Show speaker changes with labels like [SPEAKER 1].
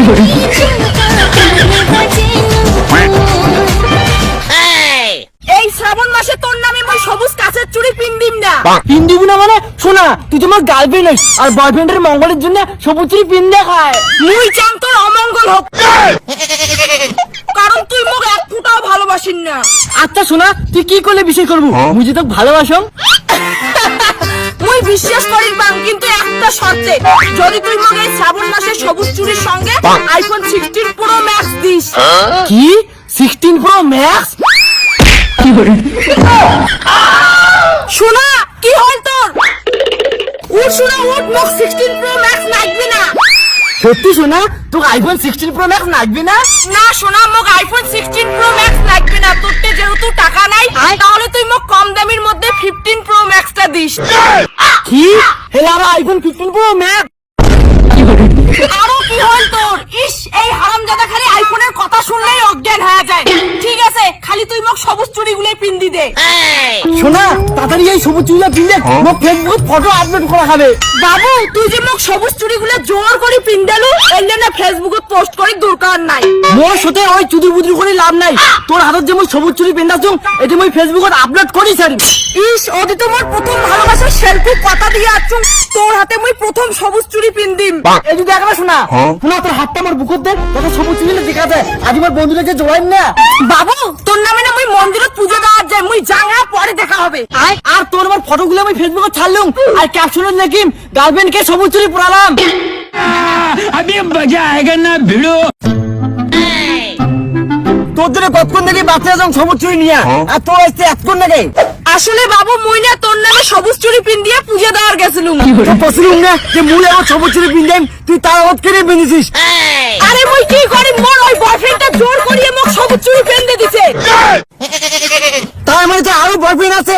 [SPEAKER 1] এই শ্রাবণ মাসে তোর নামে মই সবুজ কাঁচের চুড়ি পিন দিম না।
[SPEAKER 2] পিন দিবি না মানে? শোনা, তুই তোমার গার্লফ্রেন্ড আর বয়ফ্রেন্ডের মঙ্গলের জন্য সবুজ চুড়ি পিন দেখায়।
[SPEAKER 1] মুই চাম তোর অমঙ্গল হোক, কারণ তুই মোক এক ফুটাও ভালোবাসিস না।
[SPEAKER 2] আচ্ছা শোনা, তুই কি করলে বিষয় করবো? মুই যে তোকে ভালোবাসম।
[SPEAKER 1] মুই বিশ্বাস করিস বাং, কিন্তু একটা শর্তে, যদি তুই মোক এই শ্রাবণ মাসে সবুজ চুড়ির সঙ্গে আইফোন 16 প্রো ম্যাক্স দিস।
[SPEAKER 2] কি 16 প্রো ম্যাক্স?
[SPEAKER 1] শোনা, কি হল তোর? উঠ শোনা, উঠ, মোক 16 প্রো ম্যাক্স লাগবে না।
[SPEAKER 2] সত্যি শোনা, তোকে আইফোন 16 প্রো ম্যাক্স লাগবে না?
[SPEAKER 1] না শোনা, মোক আইফোন 16 প্রো ম্যাক্স লাগবে না। তোরতে যেহেতু টাকা নাই, তাহলে তুই মোক কম দামের মধ্যে 15 প্রো ম্যাক্সটা দিস।
[SPEAKER 2] কি হেলা আইফোন 15 প্রো ম্যাক্স?
[SPEAKER 1] আরো কি হল তোর? ইস, এই হারামজাদা খালি আইফোনের কথা শুনলেই অজ্ঞান হয়ে যায়। ঠিক আছে, খালি তুই মোক সবুজ চুড়িগুলো পিন্দি দে।
[SPEAKER 2] শোনা, তাড়াতাড়ি এই সবুজ চুড়িটা পিন দে, মোক ফেসবুকে ফটো আপলোড করা হবে।
[SPEAKER 1] বাবু, তুই যে মোক সবুজ চুড়িগুলো জোর করে পিন্দালু, এর জন্য ফেসবুকে পোস্ট করি দরকার নাই।
[SPEAKER 2] মোর সাথে ওই চুদি বুদি করে লাভ নাই। তোর হাতত যে মই সবুজ চুড়ি পিন্দাছুম, এটা মই ফেসবুকত আপলোড করি ছাড়ি।
[SPEAKER 1] ইস, ওদি তোমার প্রথম ভালোবাসার সেলফি কথা দিয়ে আছুম, তোর হাতে মুই প্রথম সবুজ চুড়ি পিন্দিম।
[SPEAKER 2] এই যদি একবার শোনা, শোনা তোর হাতটা আমার বুকত দে, তোকে সবুজ চুড়িটা দেখা যায়। আজ আমার বন্ধুটাকে জোড়াই না।
[SPEAKER 1] বাবু, তোর নামে না মুই মন্দিরত পূজা দেওয়ার যাই, মুই জাঙ্গা পরে দেখা হবে।
[SPEAKER 2] আর তোর আমার ফটোগুলো আমি ফেসবুকে ছাড়লুম, আর ক্যাপশনে লিখিম গার্লফ্রেন্ডকে সবুজ চুড়ি পরালাম।
[SPEAKER 3] अभी मजा आएगा ना भिड़ो।
[SPEAKER 2] তোর জন্য কতক্ষণ থেকে বাচ্চা যাও সবুজ চুড়ি নিয়ে, আর তোর আসতে এতক্ষণ লাগে।
[SPEAKER 1] আসলে বাবু, মুই না তোর নামে সবুজ চুড়ি পিন দিয়ে পূজা দেওয়ার গেছিলুম।
[SPEAKER 2] পছলুম না যে মুই আমার সবুজ চুড়ি পিন দেন, তুই তার হাত কেড়ে বেঁধেছিস।
[SPEAKER 1] আরে মুই কি করি, মোর ওই বয়ফ্রেন্ডটা জোর করিয়ে মোক সবুজ চুড়ি পিন দিয়ে দিছে।
[SPEAKER 2] তার মানে তো আরো বয়ফ্রেন্ড আছে।